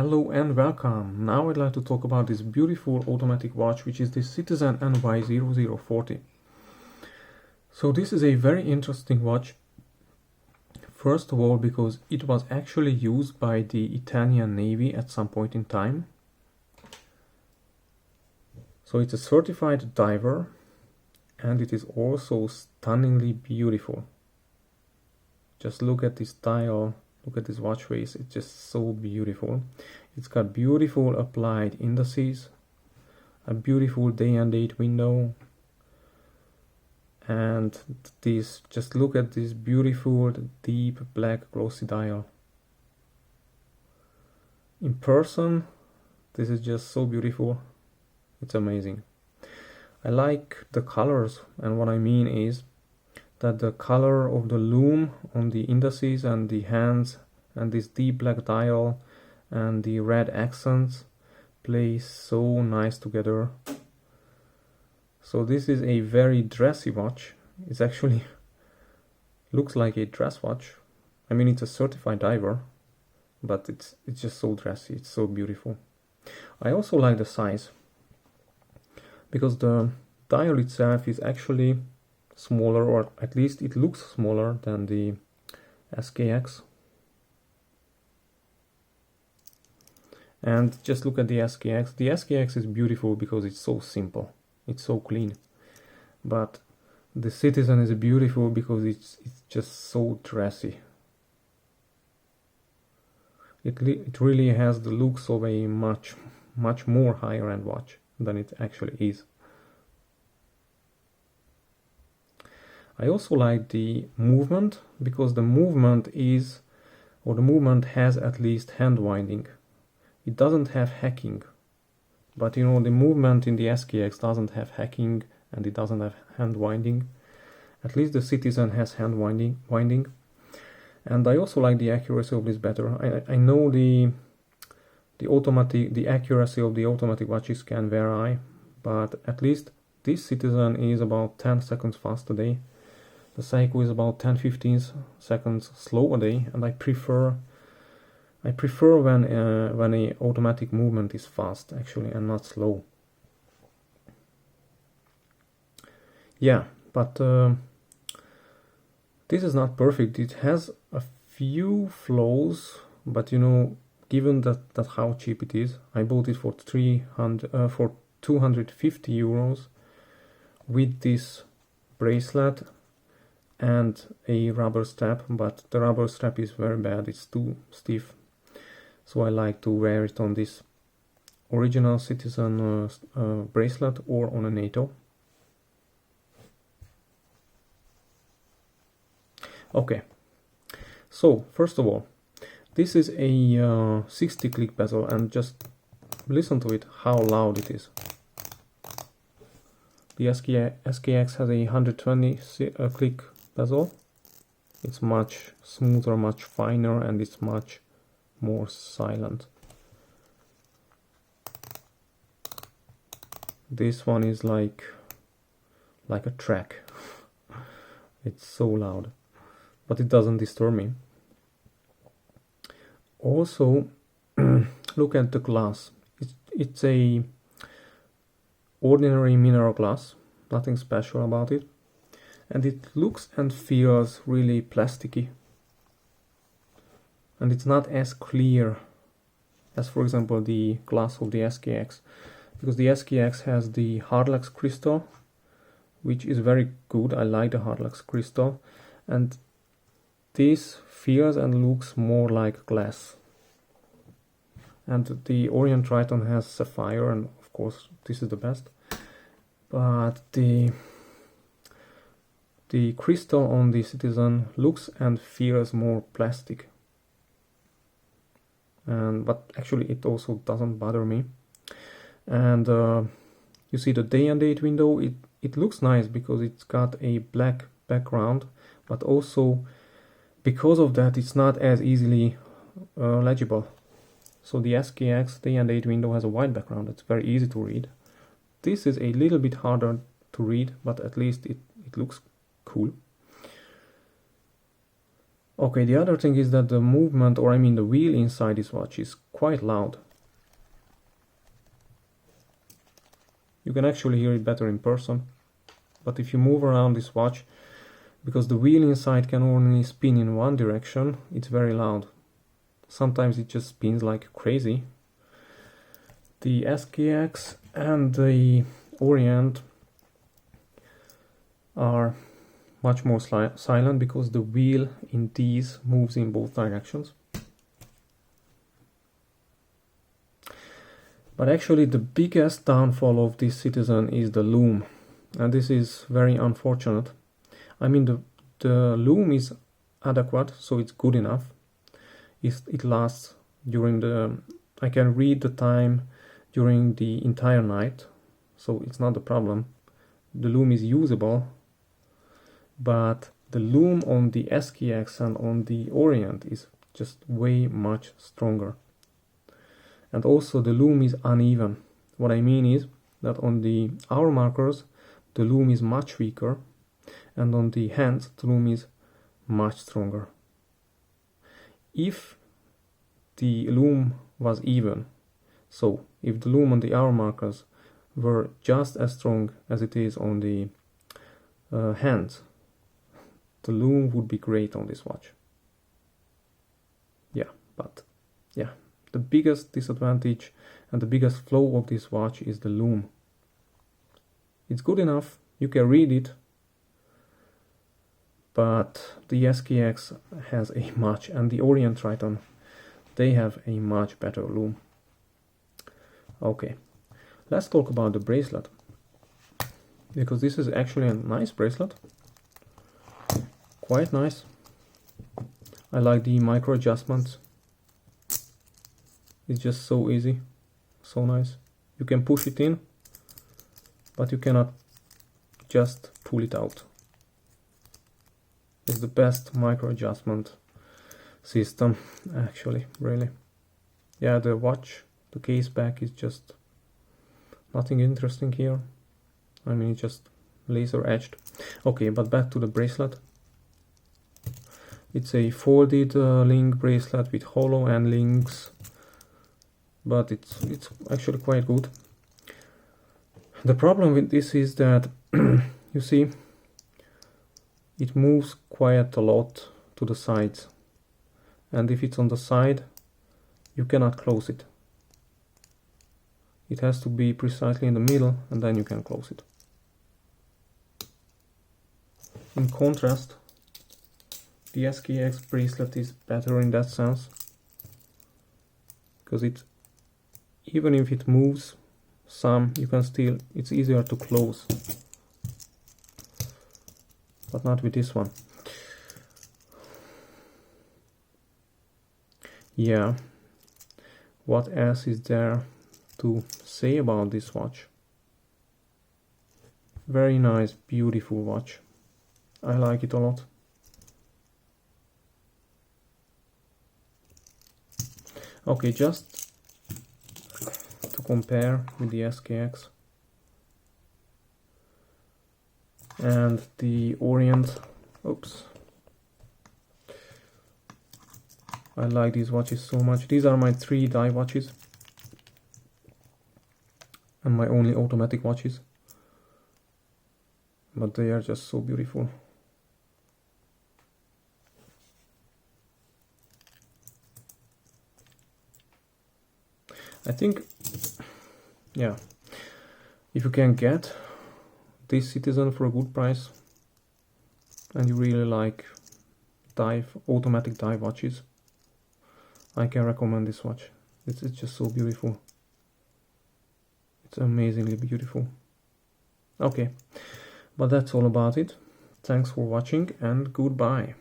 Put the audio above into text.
Hello and welcome. Now I'd like to talk about this beautiful automatic watch, which is the Citizen NY0040. So this is a very interesting watch. First of all, because it was actually used by the Italian Navy at some point in time. So it's a certified diver, and it is also stunningly beautiful. Just look at this dial. Look at this watch face, it's just so beautiful. It's got beautiful applied indices, a beautiful day and date window, and this, just look at this beautiful deep black glossy dial. In person, this is just so beautiful, it's amazing. I like the colors, and what I mean is that the color of the lume on the indices and the hands and this deep black dial and the red accents play so nice together. So this is a very dressy watch. It actually looks like a dress watch. I mean, it's a certified diver, but it's just so dressy, it's so beautiful. I also like the size, because the dial itself is actually smaller, or at least it looks smaller than the SKX. And just look at the SKX. The SKX is beautiful because it's so simple, it's so clean. But the Citizen is beautiful because it's just so dressy. It really has the looks of a much more higher end watch than it actually is. I also like the movement, because the movement is, or the movement has at least hand winding. It doesn't have hacking, but you know, the movement in the SKX doesn't have hacking and it doesn't have hand winding. At least the Citizen has hand winding. And I also like the accuracy of this better. I know the accuracy of the automatic watches can vary, but at least this Citizen is about 10 seconds fast a day. The Seiko is about 10-15 seconds slow a day, and I prefer when a automatic movement is fast actually and not slow. Yeah, but this is not perfect. It has a few flaws, but you know, given that how cheap it is, I bought it for 250 euros with this bracelet and a rubber strap, but the rubber strap is very bad, it's too stiff. So I like to wear it on this original Citizen bracelet or on a NATO. Okay, so first of all, this is a 60 click bezel, and just listen to it, how loud it is. The SKX has a 120 click bezel. It's much smoother, much finer, and it's much more silent. This one is like a track. It's so loud, but it doesn't disturb me. Also, look at the glass. It's a ordinary mineral glass, nothing special about it, and it looks and feels really plasticky, and it's not as clear as, for example, the glass of the SKX, because the SKX has the hardlux crystal, which is very good. I like the hardlux crystal, and this feels and looks more like glass. And the Orient Triton has sapphire, and of course this is the best, but the crystal on the Citizen looks and feels more plastic, but actually it also doesn't bother me. And you see the day and date window, it looks nice because it's got a black background, but also because of that it's not as easily legible. So the SKX day and date window has a white background, it's very easy to read. This is a little bit harder to read, but at least it looks cool. Okay, the other thing is that the movement, or I mean the wheel inside this watch is quite loud. You can actually hear it better in person, but if you move around this watch, because the wheel inside can only spin in one direction, it's very loud. Sometimes it just spins like crazy. The SKX and the Orient are much more silent because the wheel in these moves in both directions. But actually the biggest downfall of this Citizen is the loom, and this is very unfortunate. I mean, the loom is adequate, so it's good enough. It lasts during I can read the time during the entire night, so it's not a problem. The loom is usable, but the loom on the SKX and on the Orient is just way much stronger. And also the loom is uneven. What I mean is that on the hour markers the loom is much weaker, and on the hands the loom is much stronger. If the loom was even, so if the loom on the hour markers were just as strong as it is on the hands, the loom would be great on this watch. Yeah, but yeah, the biggest disadvantage and the biggest flaw of this watch is the loom. It's good enough, you can read it, but the SKX has a much, and the Orient Triton, they have a much better loom. Okay, let's talk about the bracelet, because this is actually a nice bracelet, quite nice. I like the micro adjustments. It's just so easy, so nice. You can push it in, but you cannot just pull it out. It's the best micro adjustment system, actually, really. Yeah, the watch, the case back is just nothing interesting here. I mean, it's just laser etched. Okay, but back to the bracelet. It's a folded link bracelet with hollow end links, but it's actually quite good. The problem with this is that you see, it moves quite a lot to the sides, and if it's on the side you cannot close it. It has to be precisely in the middle, and then you can close it. In contrast, the SKX bracelet is better in that sense, because it, even if it moves some, you can still, it's easier to close, but not with this one. Yeah, what else is there to say about this watch? Very nice, beautiful watch. I like it a lot. Okay, just to compare with the SKX and the Orient. Oops. I like these watches so much. These are my 3 die watches and my only automatic watches, but they are just so beautiful. I think, yeah, if you can get this Citizen for a good price and you really like automatic die watches, I can recommend this watch. It's just so beautiful. It's amazingly beautiful. Okay, but that's all about it. Thanks for watching and goodbye.